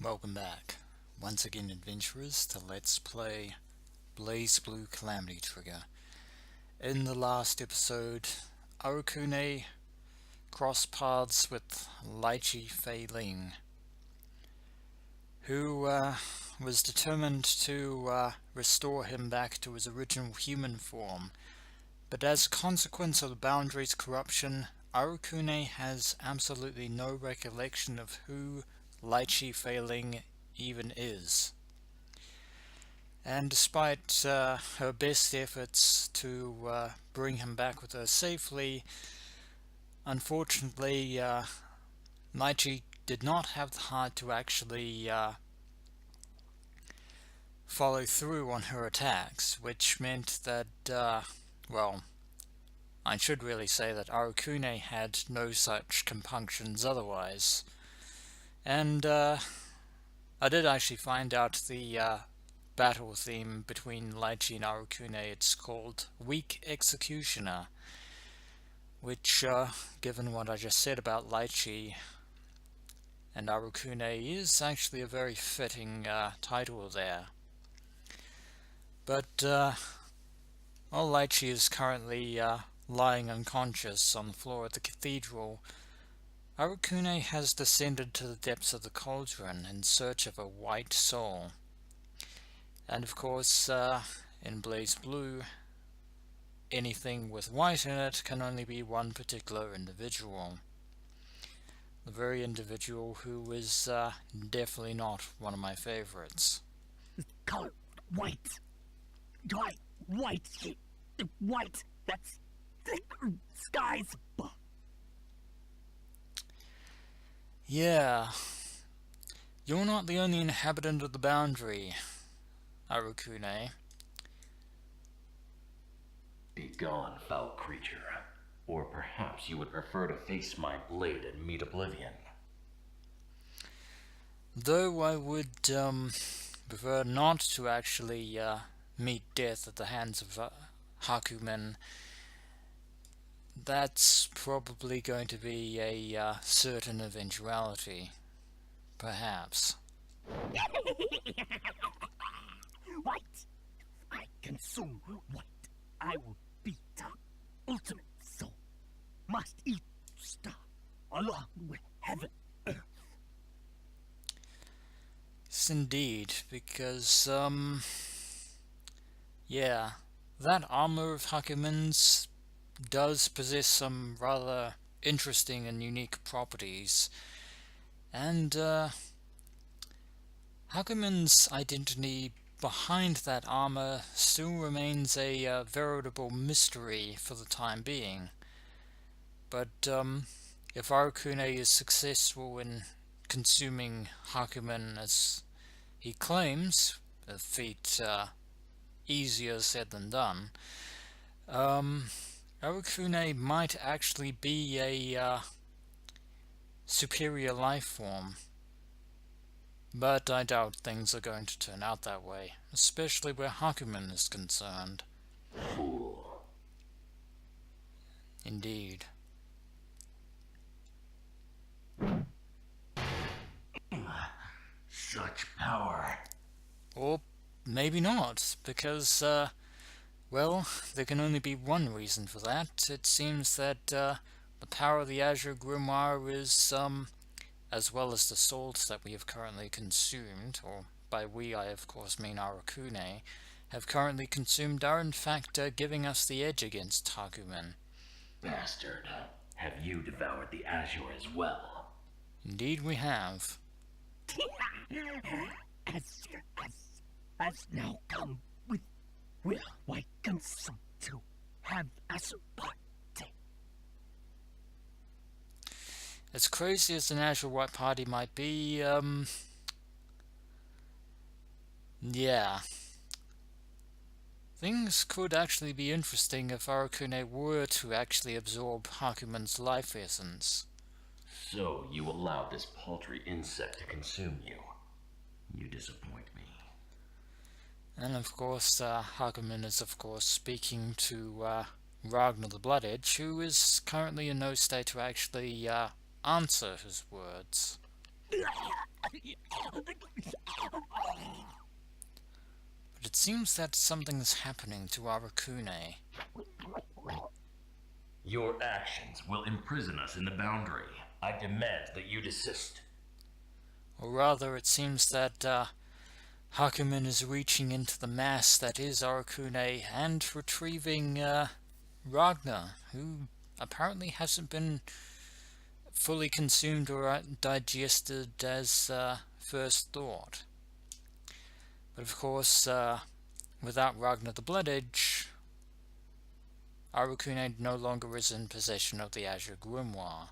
Welcome back, once again adventurers, to Let's Play BlazBlue Calamity Trigger. In the last episode, Arakune crossed paths with Lychee Fei Ling, who was determined to restore him back to his original human form, but as a consequence of the Boundary's corruption, Arakune has absolutely no recollection of who Lychee Fei Ling even is. And despite her best efforts to bring him back with her safely, unfortunately Lychee did not have the heart to actually follow through on her attacks, which meant that, well, I should really say that Arakune had no such compunctions otherwise. And I did actually find out the battle theme between Lychee and Arakune. It's called Weak Executioner, which, given what I just said about Lychee and Arakune, is actually a very fitting title there. But while Lychee is currently lying unconscious on the floor at the cathedral, Arakune has descended to the depths of the Cauldron in search of a white soul. And of course, in BlazBlue, anything with white in it can only be one particular individual. The very individual who is definitely not one of my favorites. Color white. White. That's thick skies. Yeah, you're not the only inhabitant of the Boundary, Arakune. Begone, foul creature. Or perhaps you would prefer to face my blade and meet oblivion. Though I would prefer not to actually meet death at the hands of Hakumen, that's probably going to be a certain eventuality. Perhaps. White. I consume white. I will be the ultimate soul. Must eat star along with heaven. Yes, indeed, because, yeah, that armor of Hakumen's does possess some rather interesting and unique properties, and, Hakumen's identity behind that armor still remains a veritable mystery for the time being. But, if Arakune is successful in consuming Hakumen as he claims, a feat easier said than done, Arakune might actually be a superior life form. But I doubt things are going to turn out that way, especially where Hakumen is concerned. Fool. Indeed. Such power. Or maybe not, because, well, there can only be one reason for that. It seems that the power of the Azure Grimoire is, as well as the souls that we have currently consumed, or by we I of course mean Arakune, have currently consumed, are in fact giving us the edge against Hakumen. Bastard. Have you devoured the Azure as well? Indeed we have. As now come with will white consume to have as a party. As crazy as the Azure White Party might be, yeah. Things could actually be interesting if Arakune were to actually absorb Hakumen's life essence. So you allowed this paltry insect to consume you. You disappoint me. And of course, Hakumen is of course speaking to Ragnar the Blood Edge, who is currently in no state to actually answer his words. But it seems that something's happening to Arakune. Your actions will imprison us in the boundary. I demand that you desist. Or rather, it seems that Hakumen is reaching into the mass that is Arakune and retrieving Ragnar, who apparently hasn't been fully consumed or digested as first thought. But of course, without Ragnar the Blood Edge, Arakune no longer is in possession of the Azure Grimoire.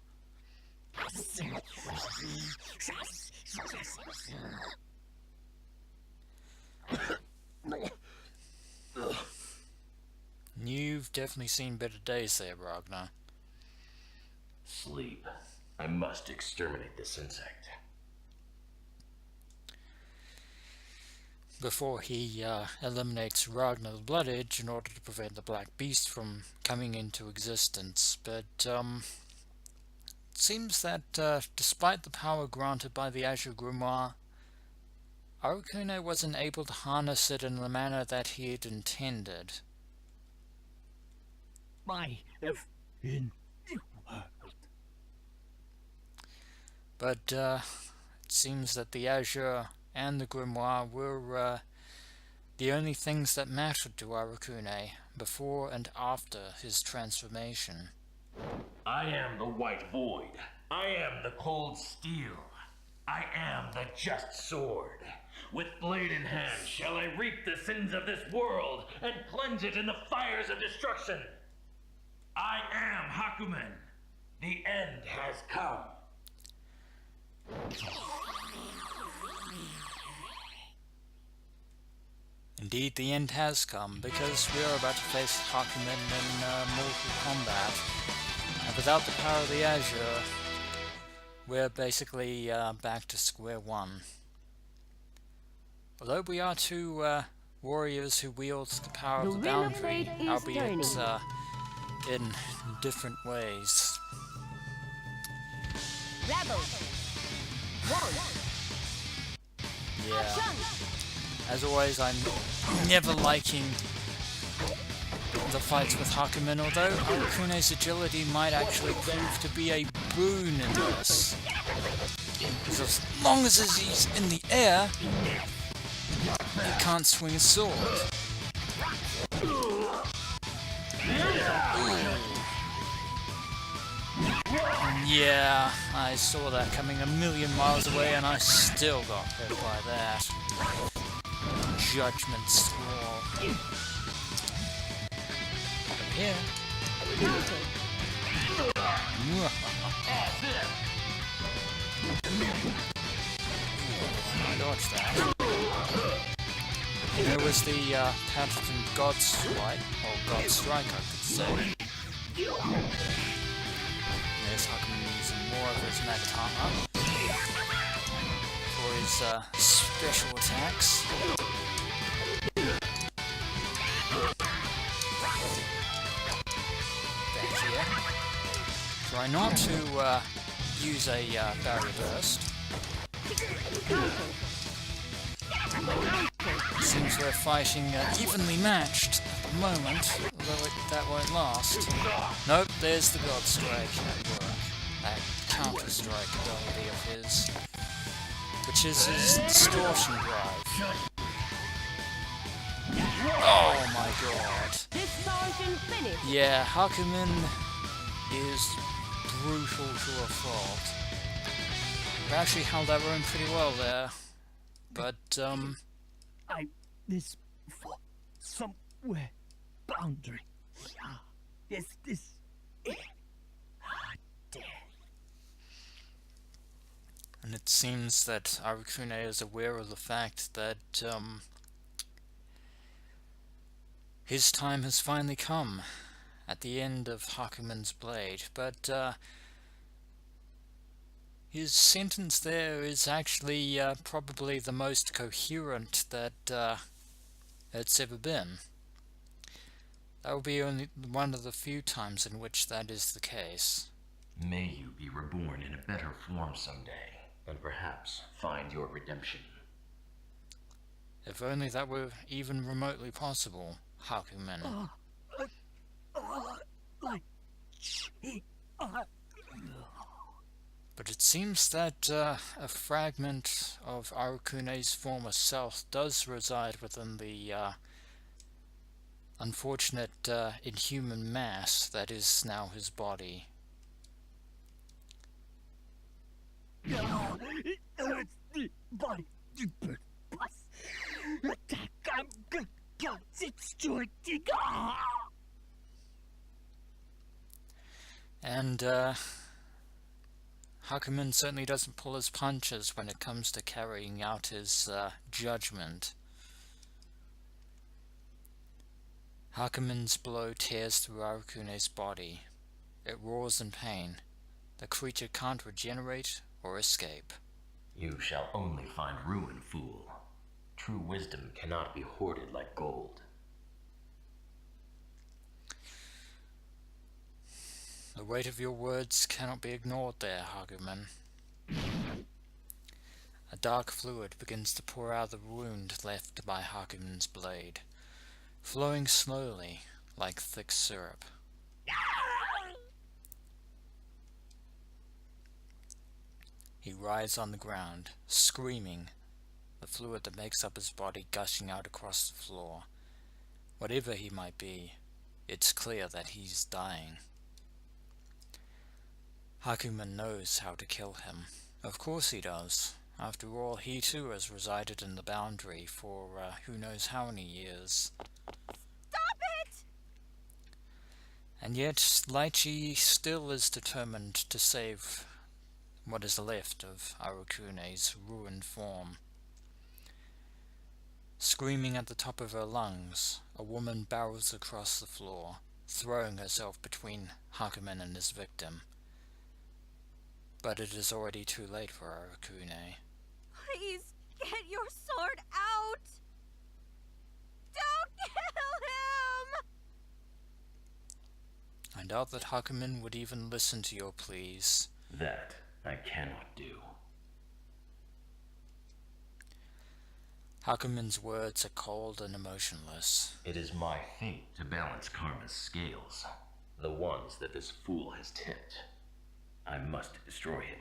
You've definitely seen better days there, Ragnar. Sleep. I must exterminate this insect. Before he eliminates Ragnar the Blood Edge in order to prevent the Black Beast from coming into existence. But it seems that despite the power granted by the Azure Grimoire, Arakune wasn't able to harness it in the manner that he had intended. In But it seems that the Azure and the Grimoire were the only things that mattered to Arakune before and after his transformation. I am the White Void. I am the Cold Steel. I am the Just Sword. With blade in hand shall I reap the sins of this world and plunge it in the fires of destruction. I am Hakumen. The end has come. Indeed, the end has come, because we are about to face Hakumen in mortal combat. And without the power of the Azure, we're basically back to square one. Although we are two warriors who wield the power of the boundary, albeit in different ways. Yeah. As always, I'm never liking the fights with Hakumen, although Arakune's agility might actually prove to be a boon in this. Because as long as he's in the air, he can't swing a sword. Yeah, I saw that coming a million miles away and I still got hit by that. Judgment Squall. Up here. I dodged that. There was the patented God Strike, or God Strike I could say. There's Hakumen using more of his Magatama for his special attacks. Back here. Try not to use a barrier burst. Seems we're fighting evenly matched at the moment, although that won't last. Nope, there's the God Strike at work. That counter-strike ability of his, which is his distortion drive. Oh my god. Yeah, Hakumen is brutal to a fault. We actually held our own pretty well there. But, this for somewhere boundary. This death. And it seems that Arakune is aware of the fact that, his time has finally come at the end of Hakumen's blade, but, his sentence there is actually probably the most coherent that it's ever been. That will be only one of the few times in which that is the case. May you be reborn in a better form someday. and perhaps find your redemption. If only that were even remotely possible, Hakumen. Like, But it seems that a fragment of Arakune's former self does reside within the unfortunate inhuman mass that is now his body. it's the body super bus. Attack, I'm good. It's jointing. And Hakumen certainly doesn't pull his punches when it comes to carrying out his judgment. Hakumen's blow tears through Arakune's body. It roars in pain. The creature can't regenerate or escape. You shall only find ruin, fool. True wisdom cannot be hoarded like gold. The weight of your words cannot be ignored there, Hakumen. A dark fluid begins to pour out of the wound left by Hakumen's blade, flowing slowly like thick syrup. He writhes on the ground, screaming, the fluid that makes up his body gushing out across the floor. Whatever he might be, it's clear that he's dying. Hakumen knows how to kill him. Of course he does. After all, he too has resided in the boundary for who knows how many years. Stop it! And yet, Lychee still is determined to save what is left of Arakune's ruined form. Screaming at the top of her lungs, a woman barrels across the floor, throwing herself between Hakumen and his victim. But it is already too late for Arakune. Please, get your sword out! Don't kill him! I doubt that Hakumen would even listen to your pleas. That I cannot do. Hakumen's words are cold and emotionless. It is my fate to balance karma's scales, the ones that this fool has tipped. I must destroy him.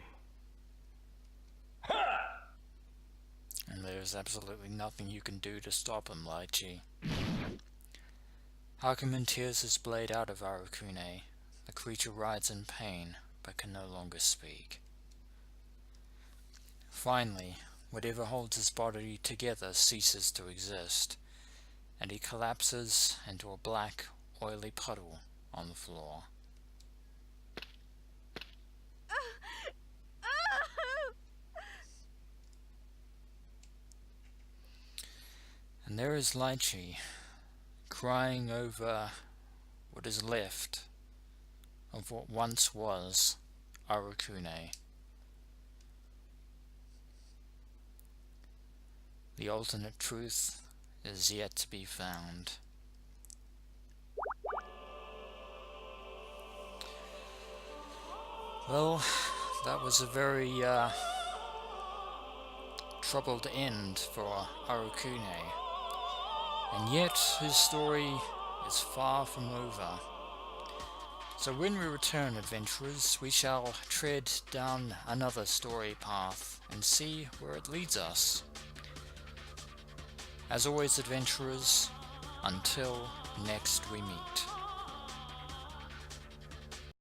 Ha! And there's absolutely nothing you can do to stop him, Lychee. Hakumen tears his blade out of Arakune. The creature writhes in pain, but can no longer speak. Finally, whatever holds his body together ceases to exist, and he collapses into a black, oily puddle on the floor. And there is Lychee, crying over what is left of what once was Arakune. The alternate truth is yet to be found. Well, that was a very troubled end for Arakune. And yet, his story is far from over. So when we return, adventurers, we shall tread down another story path and see where it leads us. As always, adventurers, until next we meet.